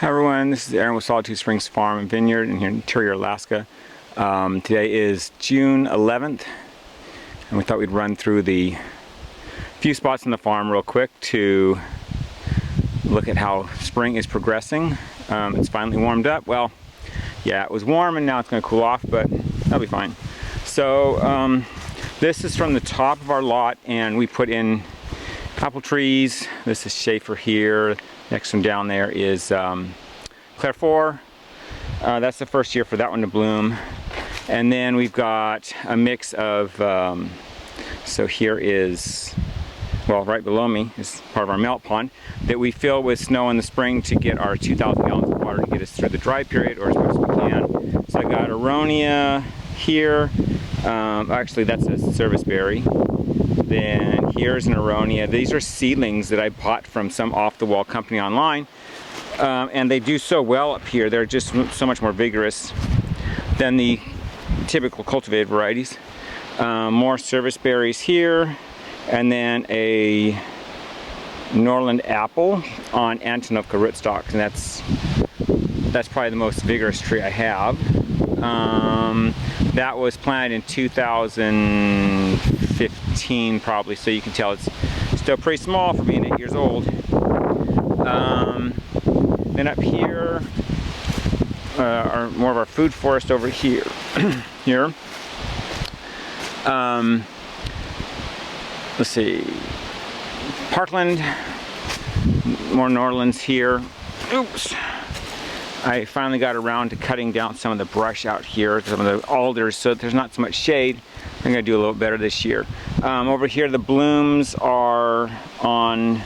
Hi everyone, this is Aaron with Solitude Springs Farm and Vineyard in here in Interior, Alaska. Today is June 11th, and we thought we'd run through the few spots on the farm real quick to look at how spring is progressing. It's finally warmed up. Well, yeah, it was warm and now it's going to cool off, but that'll be fine. So this is from the top of our lot, and we put in apple trees. This is Schaefer here. Next one down there is Clairfor. That's the first year for that one to bloom. And then we've got a mix of, so here is, well, right below me is part of our melt pond that we fill with snow in the spring to get our 2,000 gallons of water to get us through the dry period, or as much as we can. So I got aronia here. Actually, that's a serviceberry. Then here's an aronia. These are seedlings that I bought from some off-the-wall company online, and they do so well up here. They're just so much more vigorous than the typical cultivated varieties. More serviceberries here, and then a Norland apple on Antonovka rootstocks, and that's probably the most vigorous tree I have. That was planted in 2015 probably, so you can tell it's still pretty small for being 8 years old. Then up here are more of our food forest over here. Let's see, Parkland, more Norlands here. Oops. I finally got around to cutting down some of the brush out here, some of the alders, so there's not so much shade. I'm gonna do a little better this year. Over here, the blooms are on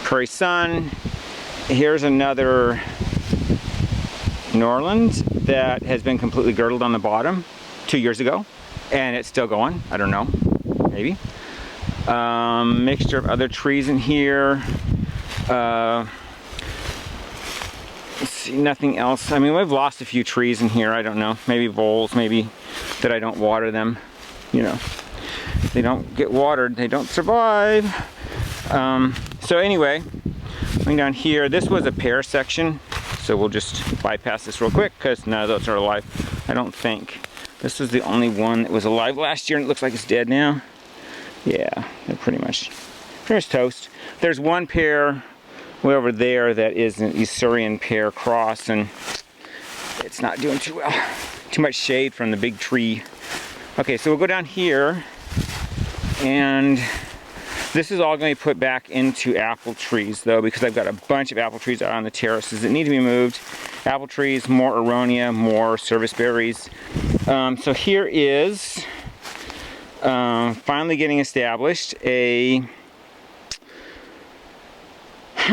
Prairie Sun. Here's another Norland that has been completely girdled on the bottom 2 years ago, and it's still going. I don't know, maybe. Mixture of other trees in here. Let's see, nothing else. I mean, we've lost a few trees in here. I don't know, maybe voles, maybe that I don't water them. You know, if they don't get watered, they don't survive. So anyway, going down here, this was a pear section, so we'll just bypass this real quick because none of those are alive, I don't think. This was the only one that was alive last year, and it looks like it's dead now. Yeah, they're pretty much toast. There's one pear way over there that is an Isurian pear cross, and it's not doing too well. Too much shade from the big tree. Okay, so we'll go down here, and this is all going to be put back into apple trees though, because I've got a bunch of apple trees out on the terraces that need to be moved. Apple trees, more aronia, more serviceberries. So here is finally getting established a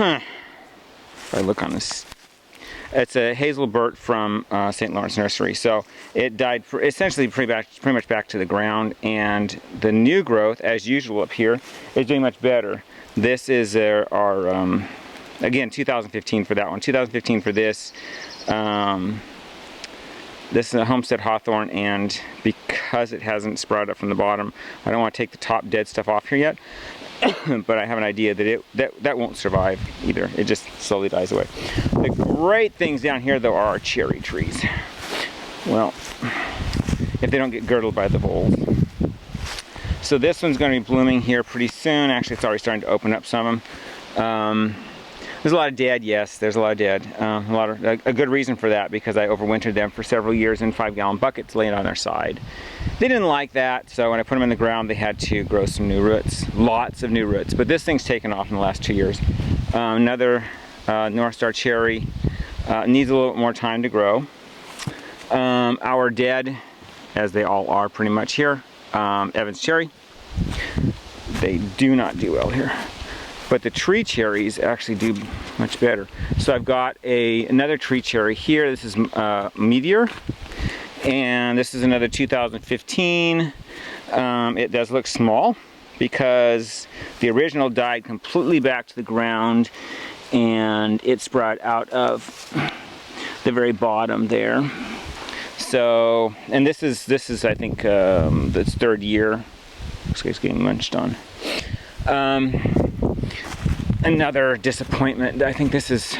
if I look on this, it's a hazelburt from St. Lawrence Nursery. So it died essentially pretty much back to the ground, and the new growth, as usual up here, is doing much better. This is our again, 2015 for that one, 2015 for this. This is a Homestead Hawthorn, and because it hasn't sprouted up from the bottom, I don't want to take the top dead stuff off here yet. But I have an idea that that won't survive either. It just slowly dies away. The great things down here though are our cherry trees. Well, if they don't get girdled by the voles. So this one's going to be blooming here pretty soon. Actually, it's already starting to open up some of them. There's a lot of dead, yes, there's a lot of dead. A good reason for that, because I overwintered them for several years in 5-gallon buckets laying on their side. They didn't like that, so when I put them in the ground, they had to grow some new roots, lots of new roots. But this thing's taken off in the last 2 years. Another North Star cherry needs a little bit more time to grow. Our dead, as they all are pretty much here, Evans cherry, they do not do well here. But the tree cherries actually do much better. So I've got another tree cherry here. This is Meteor, and this is another 2015. It does look small because the original died completely back to the ground, and it sprouted out of the very bottom there. So, and this is I think the third year. This guy's getting munched on. Another disappointment. I think this is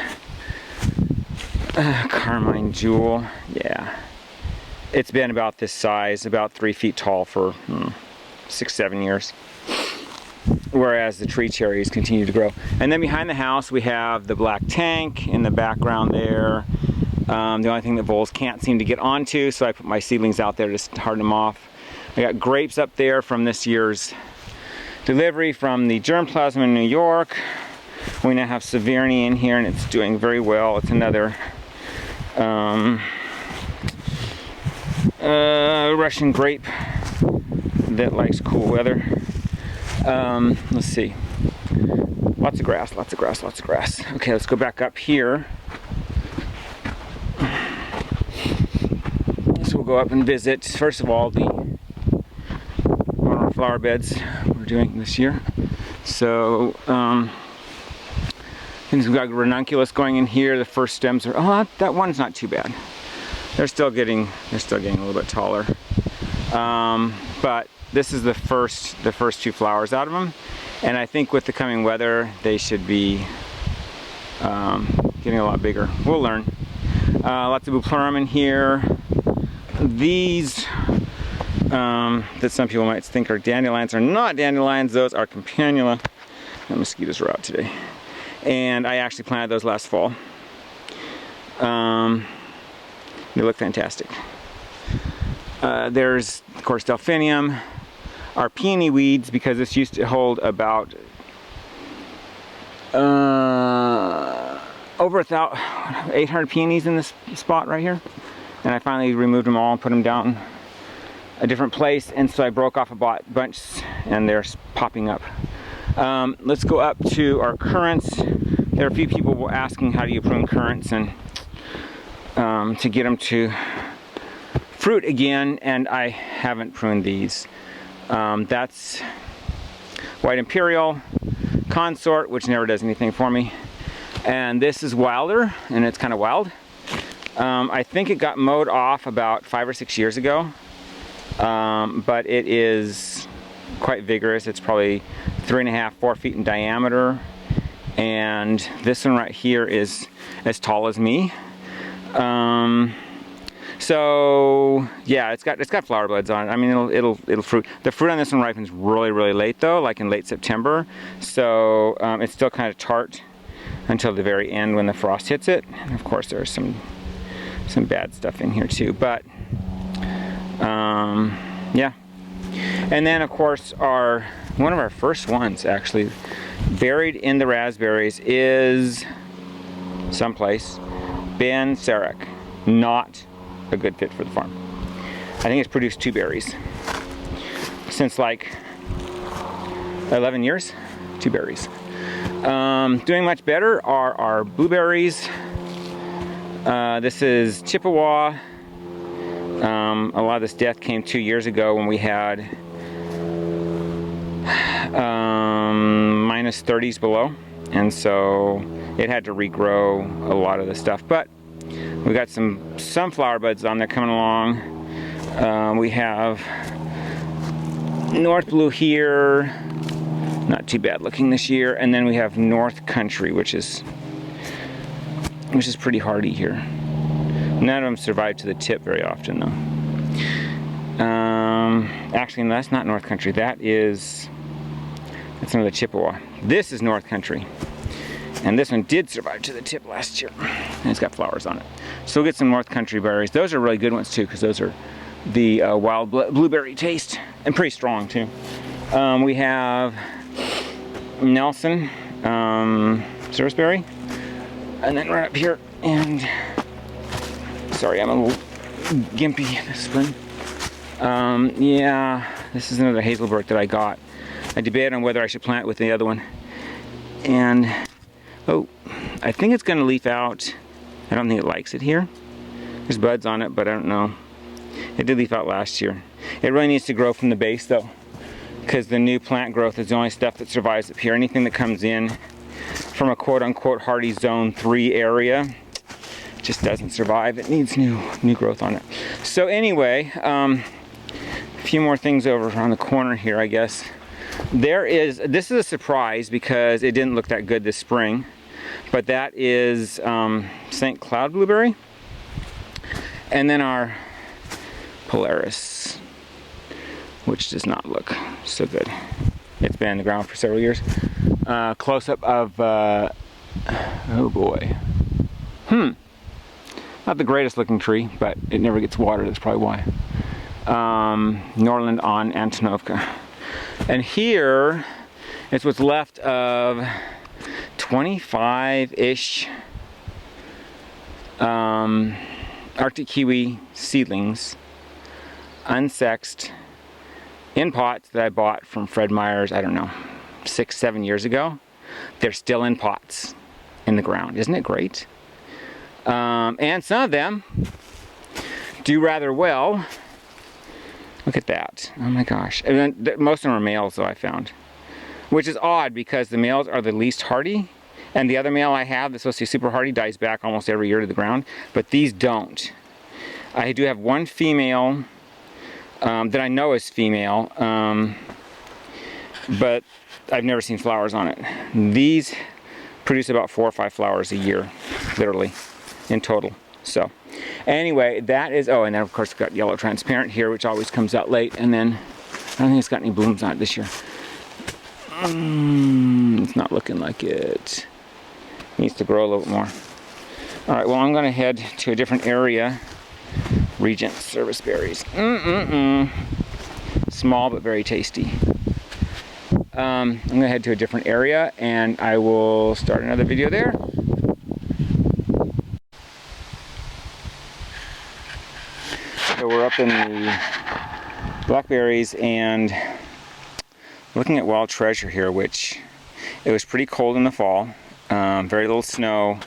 Carmine jewel, yeah. It's been about this size, about 3 feet tall for 6-7 years. Whereas the tree cherries continue to grow. And then behind the house we have the black tank in the background there. The only thing that voles can't seem to get onto, so I put my seedlings out there to just harden them off. I got grapes up there from this year's delivery from the germplasm in New York. We now have Severny in here and it's doing very well. It's another Russian grape that likes cool weather. Let's see. Lots of grass, lots of grass, lots of grass. Okay, let's go back up here. So we'll go up and visit, first of all, one of our flower beds we're doing this year. So, we've got ranunculus going in here. The first stems are, oh, that one's not too bad. They're still getting a little bit taller. But this is the first 2 flowers out of them. And I think with the coming weather, they should be getting a lot bigger. We'll learn. Lots of blueberries in here. These that some people might think are dandelions are not dandelions. Those are campanula. The mosquitoes are out today. And I actually planted those last fall. They look fantastic. There's, of course, delphinium. Our peony weeds, because this used to hold about over 800 peonies in this spot right here. And I finally removed them all and put them down a different place. And so I broke off a bunch and they're popping up. Let's go up to our currants. There are a few people were asking how do you prune currants and to get them to fruit again, and I haven't pruned these. That's White Imperial, Consort, which never does anything for me. And this is Wilder, and it's kind of wild. I think it got mowed off about 5 or 6 years ago, but it is quite vigorous. It's probably 3.5, 4 feet in diameter, and this one right here is as tall as me. So yeah, it's got flower buds on it. I mean, it'll fruit. The fruit on this one ripens really late though, like in late September. So it's still kind of tart until the very end when the frost hits it. And of course, there's some bad stuff in here too. But yeah. And then of course one of our first ones actually buried in the raspberries is someplace Ben Sarek. Not a good fit for the farm. I think it's produced 2 berries since like 11 years. 2 berries. Doing much better are our blueberries. This is Chippewa. A lot of this death came 2 years ago when we had minus 30s below, and so it had to regrow a lot of the stuff. But we got some sunflower buds on there coming along. We have North Blue here, not too bad looking this year, and then we have North Country, which is pretty hardy here. None of them survive to the tip very often though. Actually, no, that's not North Country. That's another Chippewa. This is North Country. And this one did survive to the tip last year. And it's got flowers on it. So we'll get some North Country berries. Those are really good ones too, because those are the wild blueberry taste, and pretty strong too. We have Nelson, serviceberry. And then right up here, and sorry, I'm a little gimpy this spring. Yeah, this is another Hazelbrook that I got. I debated on whether I should plant it with the other one. And oh, I think it's gonna leaf out. I don't think it likes it here. There's buds on it, but I don't know. It did leaf out last year. It really needs to grow from the base though, because the new plant growth is the only stuff that survives up here. Anything that comes in from a quote-unquote hardy zone 3 area just doesn't survive. It needs new growth on it. So anyway, a few more things over on the corner here, I guess. This is a surprise because it didn't look that good this spring, but that is St. Cloud blueberry. And then our Polaris, which does not look so good. It's been in the ground for several years. Close-up of, oh boy. Not the greatest looking tree, but it never gets water, that's probably why. Norland on Antonovka. And here is what's left of 25-ish Arctic kiwi seedlings, unsexed, in pots that I bought from Fred Meyer's, I don't know, 6-7 years ago. They're still in pots in the ground. Isn't it great? And some of them do rather well. Look at that. Oh my gosh. And then most of them are males, though, I found. Which is odd because the males are the least hardy. And the other male I have that's supposed to be super hardy dies back almost every year to the ground. But these don't. I do have one female that I know is female. But I've never seen flowers on it. These produce about 4 or 5 flowers a year, literally, in total. So, anyway, that is, oh, and then of course we've got yellow transparent here, which always comes out late, and then I don't think it's got any blooms on it this year. It's not looking like it. Needs to grow a little bit more. All right, well, I'm gonna head to a different area. Regent serviceberries. Small but very tasty. I'm gonna head to a different area and I will start another video there. So we're up in the blackberries and looking at wild treasure here, which it was pretty cold in the fall, very little snow,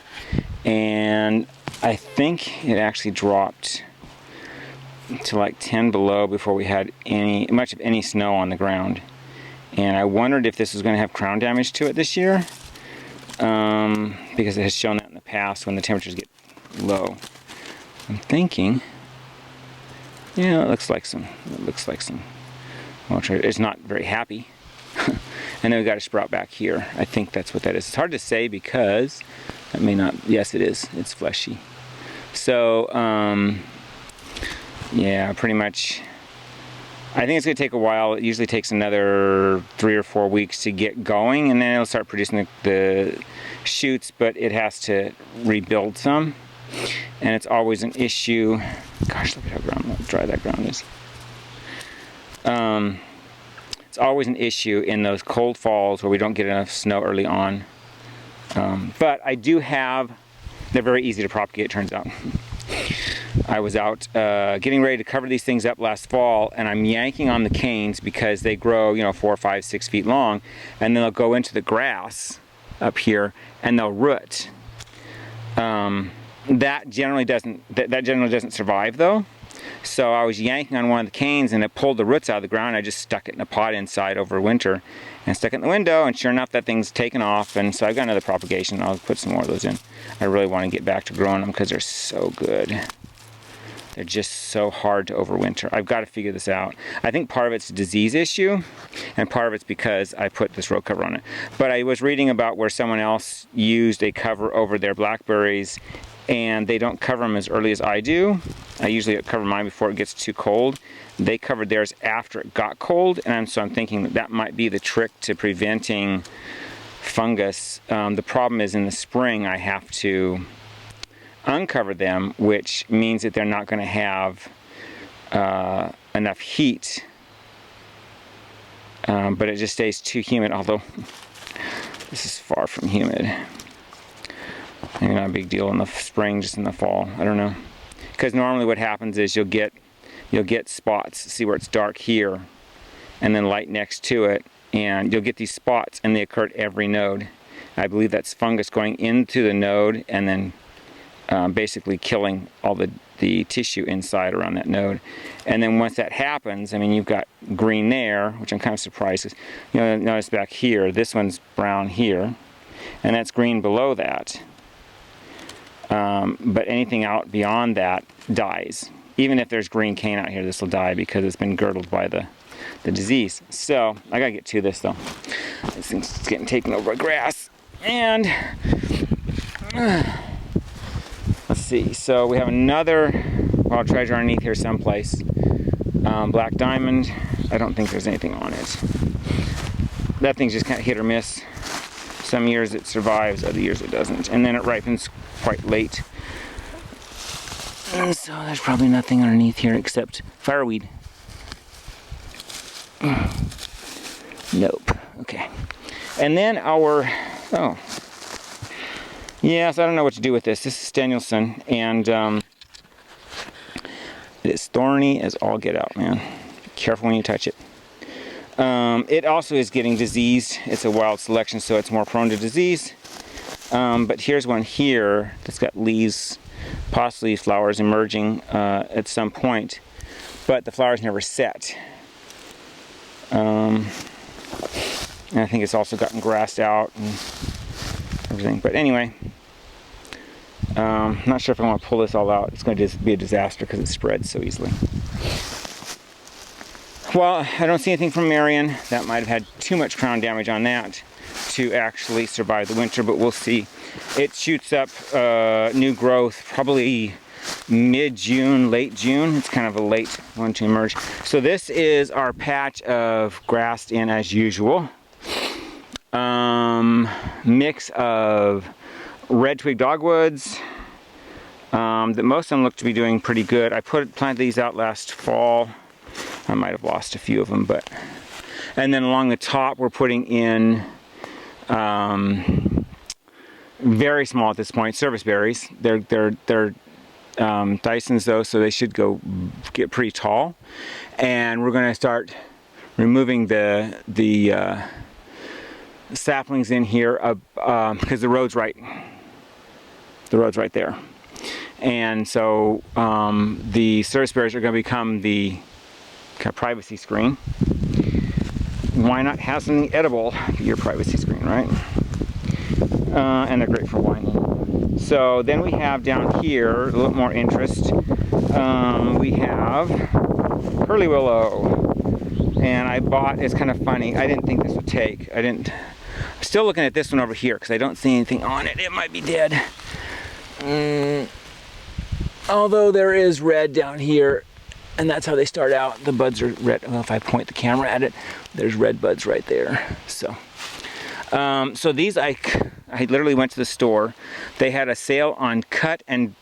and I think it actually dropped to like 10 below before we had much of any snow on the ground. And I wondered if this was going to have crown damage to it this year, because it has shown that in the past when the temperatures get low. I'm thinking, yeah, it looks like some. Well, it's not very happy. And then we got a sprout back here. I think that's what that is. It's hard to say because that may not. Yes, it is. It's fleshy. So, yeah, pretty much. I think it's going to take a while. It usually takes another 3 or 4 weeks to get going, and then it'll start producing the shoots, but it has to rebuild some. And it's always an issue. Gosh, look at how dry that ground is. It's always an issue in those cold falls where we don't get enough snow early on. But I do have, they're very easy to propagate, it turns out. I was out getting ready to cover these things up last fall, and I'm yanking on the canes because they grow, 4, 5, 6 feet long, and then they'll go into the grass up here and they'll root. That generally doesn't survive though. So I was yanking on one of the canes and it pulled the roots out of the ground. I just stuck it in a pot inside over winter and stuck it in the window, and sure enough that thing's taken off, and so I've got another propagation. I'll put some more of those in. I really want to get back to growing them because they're so good. They're just so hard to overwinter. I've got to figure this out. I think part of it's a disease issue, and part of it's because I put this row cover on it. But I was reading about where someone else used a cover over their blackberries, and they don't cover them as early as I do. I usually cover mine before it gets too cold. They covered theirs after it got cold, and so I'm thinking that might be the trick to preventing fungus. The problem is in the spring I have to uncover them, which means that they're not going to have enough heat, but it just stays too humid, although this is far from humid. Maybe not a big deal in the spring, just in the fall, I don't know, because normally what happens is you'll get spots. See where it's dark here and then light next to it, and you'll get these spots, and they occur at every node. I believe that's fungus going into the node and then basically killing all the tissue inside around that node. And then once that happens, I mean, you've got green there, which I'm kind of surprised, because notice back here, this one's brown here, and that's green below that. But anything out beyond that dies. Even if there's green cane out here, this will die because it's been girdled by the disease. So I gotta get to this though. This thing's getting taken over by grass, and Let's see, so we have another wild treasure underneath here someplace. Black diamond, I don't think there's anything on it. That thing's just kind of hit or miss. Some years it survives, other years it doesn't. And then it ripens quite late. And so there's probably nothing underneath here except fireweed. Nope, okay. And then our, oh. Yes, I don't know what to do with this. This is Danielson, and it is thorny as all get out, man. Be careful when you touch it. It also is getting diseased. It's a wild selection, so it's more prone to disease. But here's one here that's got leaves, possibly flowers emerging at some point, but the flowers never set. And I think it's also gotten grassed out and everything. But anyway, not sure if I want to pull this all out. It's going to be a disaster because it spreads so easily. Well, I don't see anything from Marion. That might have had too much crown damage on that to actually survive the winter, but we'll see. It shoots up new growth probably mid-June, late June. It's kind of a late one to emerge. So this is our patch of grassed in as usual. Mix of red twig dogwoods. That most of them look to be doing pretty good. I planted these out last fall. I might have lost a few of them, but. And then along the top, we're putting in very small at this point serviceberries. They're Dysons though, so they should get pretty tall. And we're going to start removing the saplings in here because the road's right there. And so the serviceberries are going to become the kind of privacy screen. Why not have something edible for your privacy screen, right? And they're great for whining. So then we have down here a little more interest. We have curly willow, and I bought. It's kind of funny. I didn't think this would take. I'm still looking at this one over here because I don't see anything on it. It might be dead. Although there is red down here, and that's how they start out. The buds are red. Well, if I point the camera at it, there's red buds right there. So these I literally went to the store. They had a sale on cut and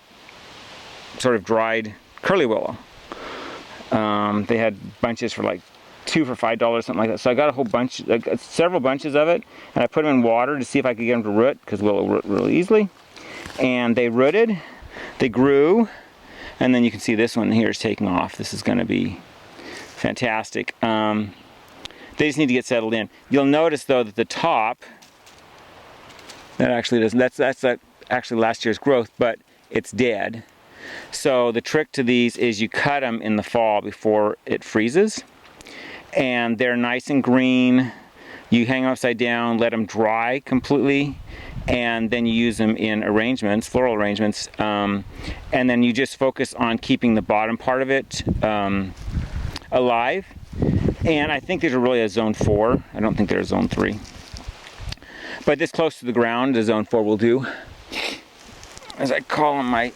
sort of dried curly willow. They had bunches for like 2 for $5, something like that. So I got a whole bunch, like several bunches of it, and I put them in water to see if I could get them to root, because willow root really easily. And they rooted, they grew, and then you can see this one here is taking off. This is going to be fantastic. They just need to get settled in. You'll notice though that the top, that actually doesn't, that's actually last year's growth, but it's dead. So the trick to these is you cut them in the fall before it freezes, and they're nice and green. You hang them upside down, let them dry completely, and then you use them in arrangements, floral arrangements, and then you just focus on keeping the bottom part of it alive. And I think these are really a zone 4. I don't think they're a zone 3. But this close to the ground, a zone 4 will do. As I call them, my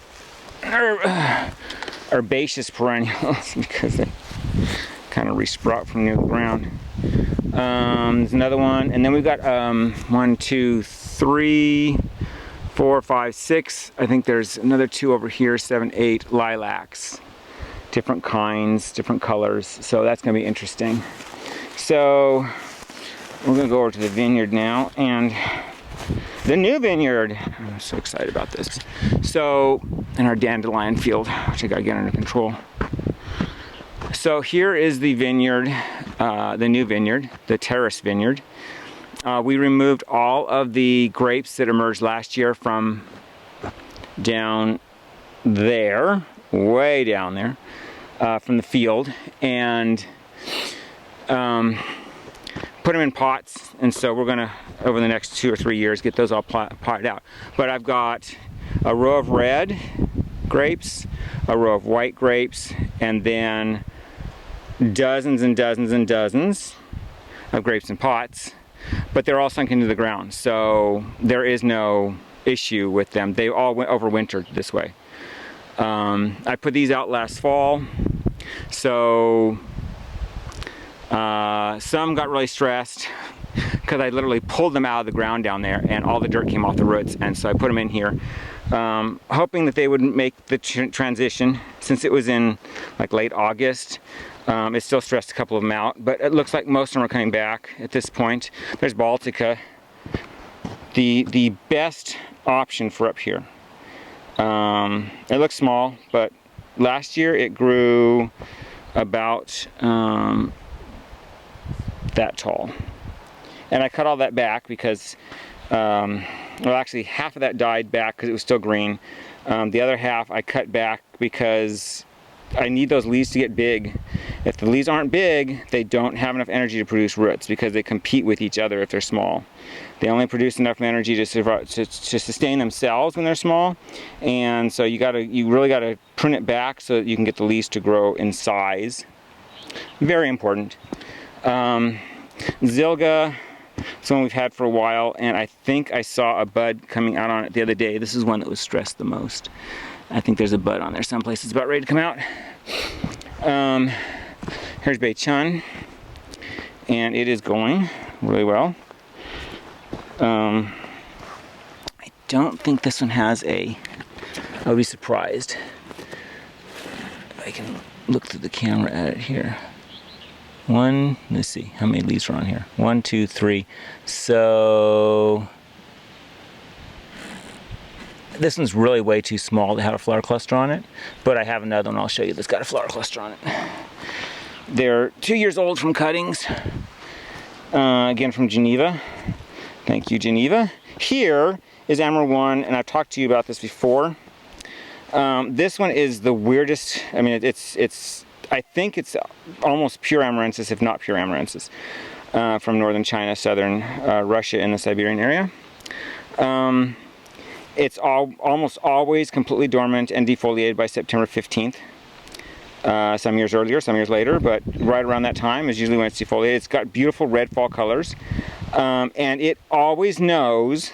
herbaceous perennials, because they kind of resprout from near the ground. There's another one, and then we've got 1, 2, 3, 4, 5, 6. I think there's another 2 over here, 7, 8 lilacs. Different kinds, different colors, so that's going to be interesting. So we're going to go over to the vineyard now, and the new vineyard. I'm so excited about this. So, in our dandelion field, which I got to get under control. So here is the vineyard, the new vineyard, the terrace vineyard. We removed all of the grapes that emerged last year from down there, way down there, from the field, and put them in pots. And so we're gonna, over the next 2 or 3 years, get those all potted out. But I've got a row of red grapes, a row of white grapes, and then dozens and dozens and dozens of grapes in pots, but they're all sunk into the ground, so there is no issue with them. They all went overwintered this way. I put these out last fall, so some got really stressed because I literally pulled them out of the ground down there and all the dirt came off the roots, and so I put them in here, hoping that they would make the transition. Since it was in like late August, it still stressed a couple of them out, but it looks like most of them are coming back at this point. There's Baltica, the best option for up here. It looks small, but last year it grew about that tall. And I cut all that back because, well, actually half of that died back because it was still green. The other half I cut back because I need those leaves to get big. If the leaves aren't big, they don't have enough energy to produce roots because they compete with each other if they're small. They only produce enough energy to survive, to sustain themselves when they're small, and so you really gotta prune it back so that you can get the leaves to grow in size. Very important. Zilga, it's one we've had for a while, and I think I saw a bud coming out on it the other day. This is one that was stressed the most. I think there's a bud on there someplace. It's about ready to come out. Here's Bei Chun, and it is going really well. I don't think this one has a, I'll be surprised if I can look through the camera at it here. Let's see, how many leaves are on here? 1, 2, 3. So this one's really way too small to have a flower cluster on it, but I have another one I'll show you that's got a flower cluster on it. They're 2 years old from cuttings, again from Geneva. Thank you, Geneva. Here is Amaranth 1, and I've talked to you about this before. This one is the weirdest. I mean, I think it's almost pure amaranthus, if not pure amaranthus, from northern China, southern Russia, and the Siberian area. It's almost always completely dormant and defoliated by September 15th. Some years earlier, some years later, but right around that time is usually when it's defoliated. It's got beautiful red fall colors, and it always knows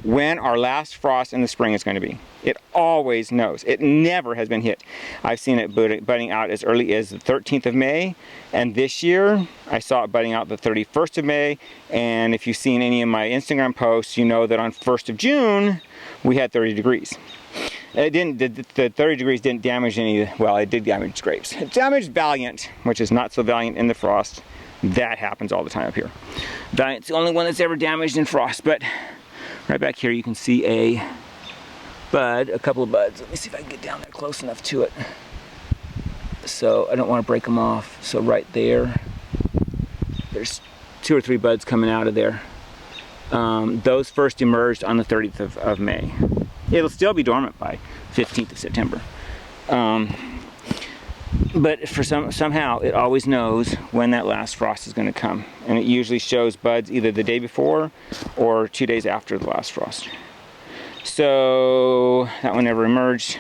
when our last frost in the spring is going to be. It always knows. It never has been hit. I've seen it budding out as early as the 13th of May, and this year I saw it budding out the 31st of May, and if you've seen any of my Instagram posts, you know that on 1st of June we had 30 degrees. It didn't, the 30 degrees didn't damage any, well, it did damage grapes. It damaged Valiant, which is not so valiant in the frost. That happens all the time up here. Valiant's the only one that's ever damaged in frost, but right back here you can see a bud, a couple of buds. Let me see if I can get down there close enough to it. So I don't want to break them off. So right there, there's 2 or 3 buds coming out of there. Those first emerged on the 30th of May. It'll still be dormant by 15th of September. But for somehow it always knows when that last frost is going to come, and it usually shows buds either the day before or 2 days after the last frost. So that one never emerged.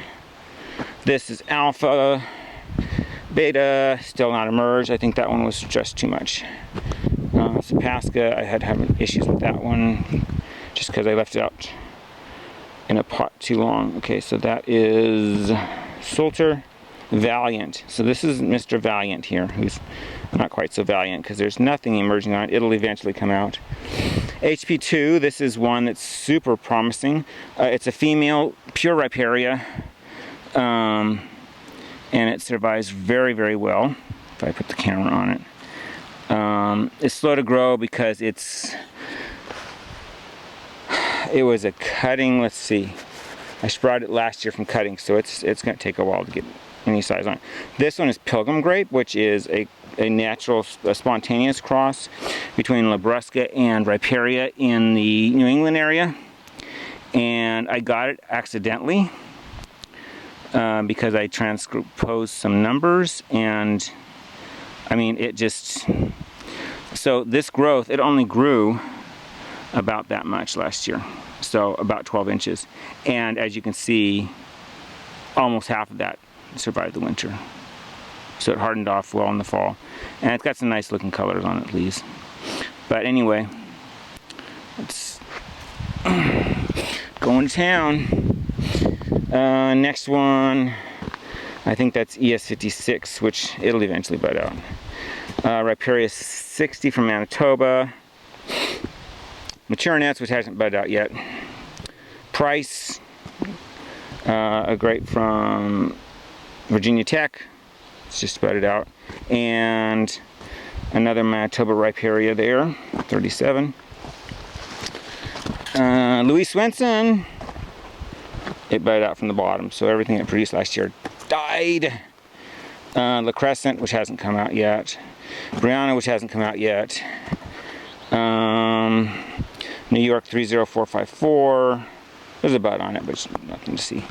This is Alpha. Beta still not emerged. I think that one was just too much. Sapasca, I had having issues with that one just because I left it out in a pot too long. Okay, so that is Solter. Valiant. So this is Mr. Valiant here, who's not quite so valiant because there's nothing emerging on it. It'll eventually come out. HP2, this is one that's super promising. It's a female, pure Riparia, and it survives very, very well if I put the camera on it. It's slow to grow because it was a cutting. Let's see, I sprouted it last year from cutting, so it's going to take a while to get any size on it. This one is Pilgrim Grape, which is a natural, spontaneous cross between Labrusca and Riparia in the New England area, and I got it accidentally because I transposed some numbers, and I mean it just, so this growth, it only grew about that much last year, so about 12 inches, and as you can see, almost half of that survived the winter. So it hardened off well in the fall, and it's got some nice looking colors on it, leaves. But anyway, Going to town. Next one, I think that's ES56, which it'll eventually bud out. Riparius 60 from Manitoba. Mature Nets, which hasn't budded out yet. Price, a grape from Virginia Tech. It's just budded out. And another Manitoba Riparia there, 37. Louis Swenson, it budded out from the bottom, so everything it produced last year died. La Crescent, which hasn't come out yet. Brianna, which hasn't come out yet. New York 30454. There's a bud on it, but nothing to see.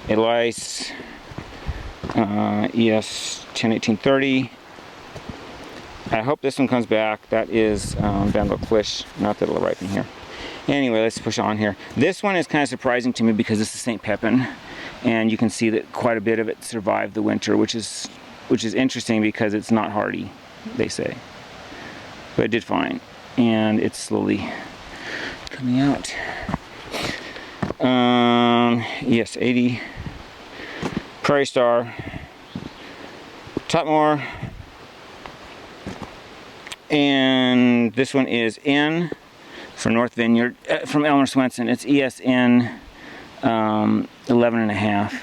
Elise, ES 101830. I hope this one comes back. That is Vanderbilt Flish. Not that it'll ripen here. Anyway, let's push on here. This one is kind of surprising to me because this is St. Pepin, and you can see that quite a bit of it survived the winter, which is interesting because it's not hardy, they say. But it did fine, and it's slowly coming out. Yes, 80. Prairie Star. Totmore. And this one is N for North Vineyard, from Elmer Swenson. It's ESN 11.5.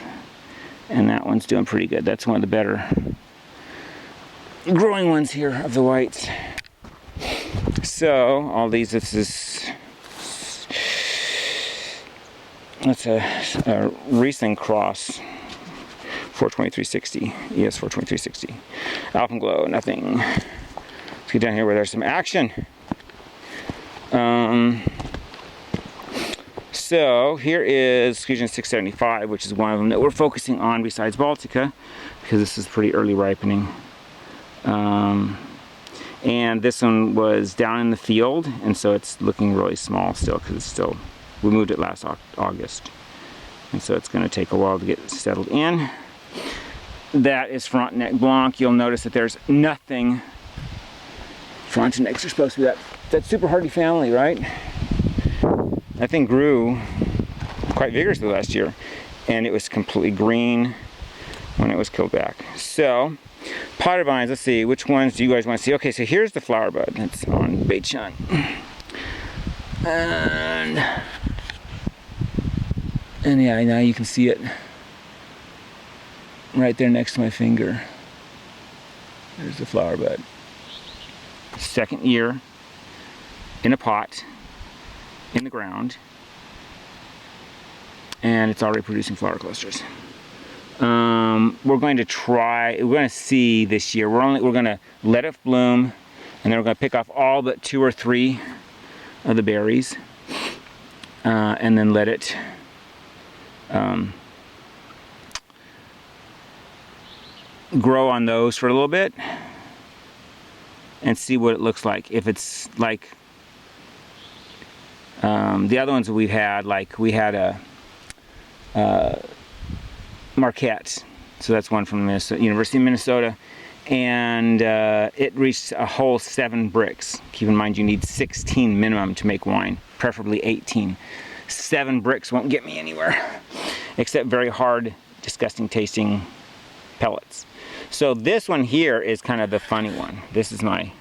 And that one's doing pretty good. That's one of the better growing ones here of the whites. So, all these, that's a Riesling cross. 42360, ES 42360. Alpenglow, nothing. Let's get down here where there's some action. So here is Fusion 675, which is one of them that we're focusing on besides Baltica, because this is pretty early ripening. And this one was down in the field, and so it's looking really small still, because it's still, we moved it last August. And so it's going to take a while to get settled in. That is Frontenac Blanc. You'll notice that there's nothing. Frontenacs are supposed to be that super hardy family, right? That thing grew quite vigorously last year, and it was completely green when it was killed back. So, potted vines, let's see, which ones do you guys want to see? Okay, so here's the flower bud that's on Bait Hunt. And yeah, now you can see it right there next to my finger. There's the flower bud. Second year in a pot in the ground, and it's already producing flower clusters. We're going to see this year. We're going to let it bloom, and then we're going to pick off all but 2 or 3 of the berries, and then let it grow on those for a little bit and see what it looks like. If it's like the other ones that we've had, like we had a Marquette, so that's one from Minnesota, University of Minnesota, and it reached a whole 7 bricks. Keep in mind you need 16 minimum to make wine, preferably 18. 7 bricks won't get me anywhere, except very hard, disgusting tasting pellets. So this one here is kind of the funny one. This is my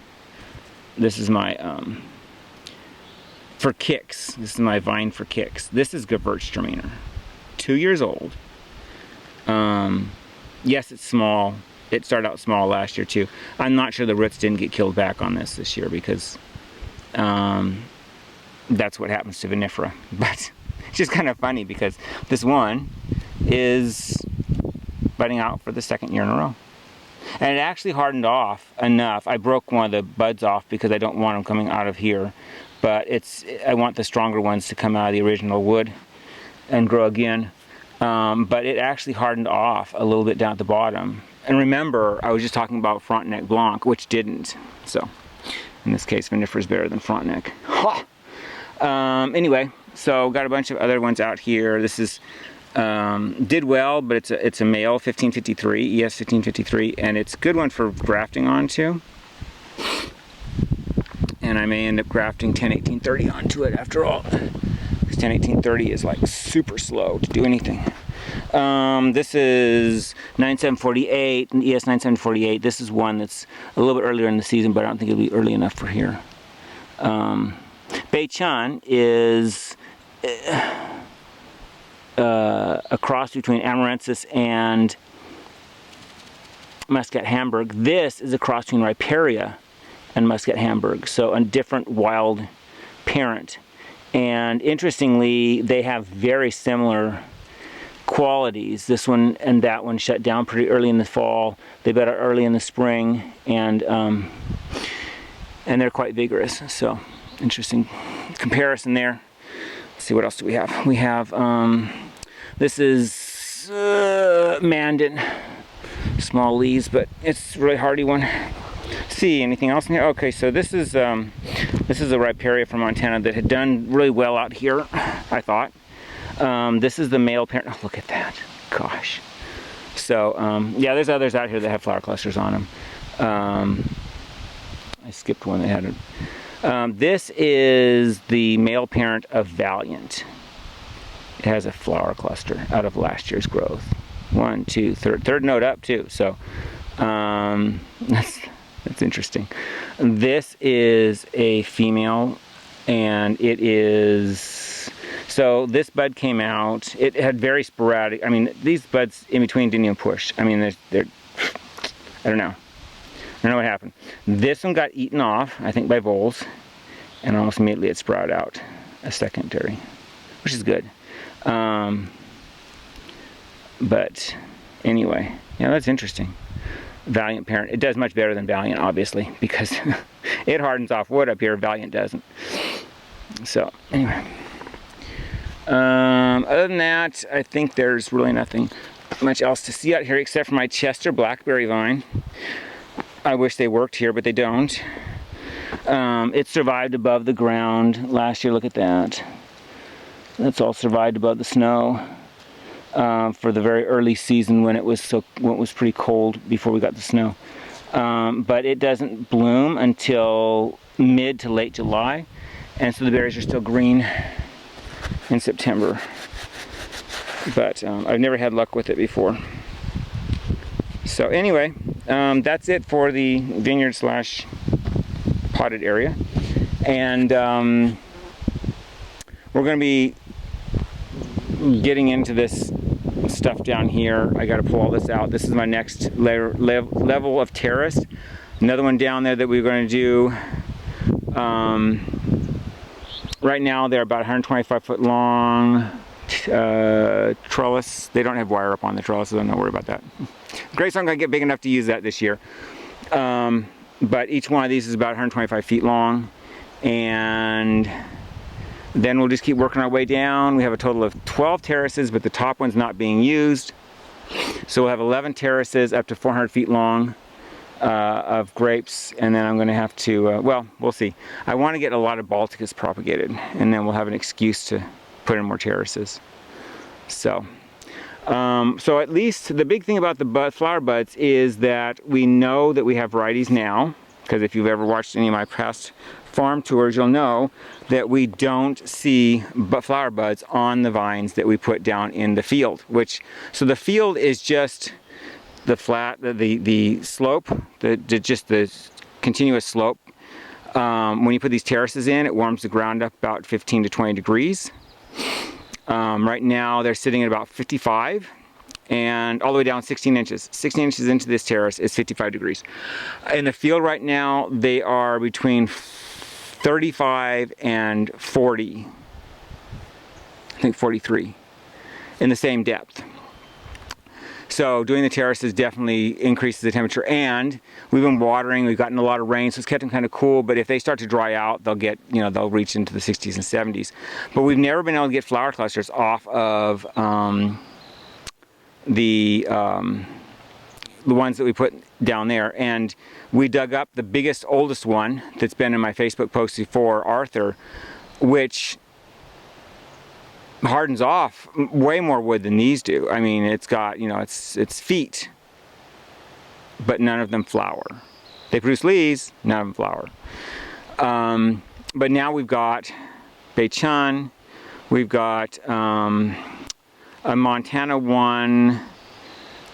for kicks. This is my vine for kicks. This is Gewürztraminer, 2 years old. Yes, it's small. It started out small last year too. I'm not sure the roots didn't get killed back on this year, because that's what happens to vinifera. But it's just kind of funny because this one is budding out for the 2nd year in a row. And it actually hardened off enough. I broke one of the buds off because I don't want them coming out of here. But I want the stronger ones to come out of the original wood and grow again. But it actually hardened off a little bit down at the bottom. And remember, I was just talking about Frontenac Blanc, which didn't. So, in this case, vinifera is better than Frontenac. Ha! Anyway, so got a bunch of other ones out here. This is did well, but it's a male 1553, ES 1553, and it's a good one for grafting onto. and I may end up grafting 10-18-30 onto it after all, because 10-18-30 is like super slow to do anything. This is 9748, an ES 9748. This is one that's a little bit earlier in the season, but I don't think it'll be early enough for here. Beichan is a cross between Amarensis and Muscat Hamburg. This is a cross between Riparia and Muscat Hamburg, so a different wild parent. And interestingly, they have very similar qualities. This one and that one shut down pretty early in the fall. They bed out early in the spring, and they're quite vigorous. So interesting comparison there. Let's see, what else do we have? We have this is Mandan, small leaves, but it's a really hardy one. See anything else in here? Okay, so this is a Riparia from Montana that had done really well out here, I thought. This is the male parent. Oh, look at that. Gosh. So, yeah, there's others out here that have flower clusters on them. I skipped one that had it. This is the male parent of Valiant. It has a flower cluster out of last year's growth. One, two, third node up too. So, that's interesting. This is a female, and it is... So this bud came out, it had very sporadic, I mean, these buds in between didn't even push. I mean, they're I don't know what happened. This one got eaten off, I think, by voles, and almost immediately it sprouted out a secondary, which is good. But anyway, yeah, that's interesting. Valiant parent, it does much better than Valiant, obviously, because it hardens off wood up here, Valiant doesn't. So, anyway. Other than that, I think there's really nothing much else to see out here except for my Chester blackberry vine. I wish they worked here, but they don't. It survived above the ground last year. Look at that. That's all survived above the snow for the very early season when it was pretty cold before we got the snow. But it doesn't bloom until mid to late July, and so the berries are still green in September, but I've never had luck with it before. So anyway, that's it for the vineyard slash potted area, and we're going to be getting into this stuff down here. I got to pull all this out. This is my next level of terrace. Another one down there that we're going to do. Right now they're about 125 foot long trellis. They don't have wire up on the trellis, so I'm not worried about that. Grapes aren't going to get big enough to use that this year. But each one of these is about 125 feet long, and then we'll just keep working our way down. We have a total of 12 terraces, but the top one's not being used. So we'll have 11 terraces up to 400 feet long of grapes, and then I'm going to have to, well, we'll see. I want to get a lot of Balticus propagated, and then we'll have an excuse to put in more terraces. So at least the big thing about the flower buds is that we know that we have varieties now, because if you've ever watched any of my past farm tours, you'll know that we don't see flower buds on the vines that we put down in the field. So the field is just the flat, the slope, just the continuous slope. When you put these terraces in, it warms the ground up about 15 to 20 degrees. Right now they're sitting at about 55, and all the way down 16 inches. 16 inches into this terrace is 55 degrees. In the field right now, they are between 35 and 40, I think 43, in the same depth. So doing the terraces definitely increases the temperature, and we've been watering, we've gotten a lot of rain, so it's kept them kind of cool, but if they start to dry out, they'll get, they'll reach into the 60s and 70s. But we've never been able to get flower clusters off of the ones that we put down there, and we dug up the biggest, oldest one that's been in my Facebook post before, Arthur, which hardens off way more wood than these do. I mean, it's got, it's feet, but none of them flower. They produce leaves, none of them flower. But now we've got Bei-Chun, we've got a Montana one.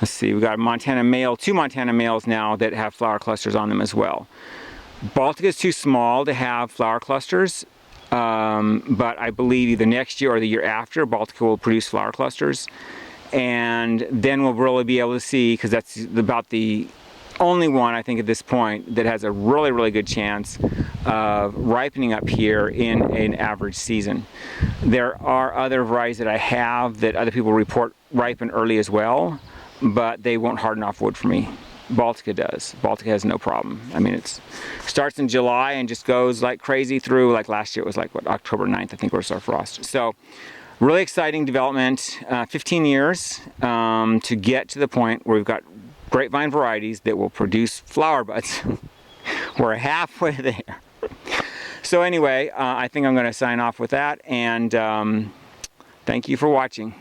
Let's see, we've got a Montana male, 2 Montana males now that have flower clusters on them as well. Baltica is too small to have flower clusters, but I believe either next year or the year after, Baltica will produce flower clusters. And then we'll really be able to see, because that's about the only one I think at this point that has a really, really good chance of ripening up here in an average season. There are other varieties that I have that other people report ripen early as well, but they won't harden off wood for me. Baltica does. Baltica has no problem. I mean, it starts in July and just goes like crazy through, like last year it was like, what, October 9th, I think was our frost. So, really exciting development, 15 years to get to the point where we've got grapevine varieties that will produce flower buds. We're halfway there. So anyway, I think I'm going to sign off with that, and thank you for watching.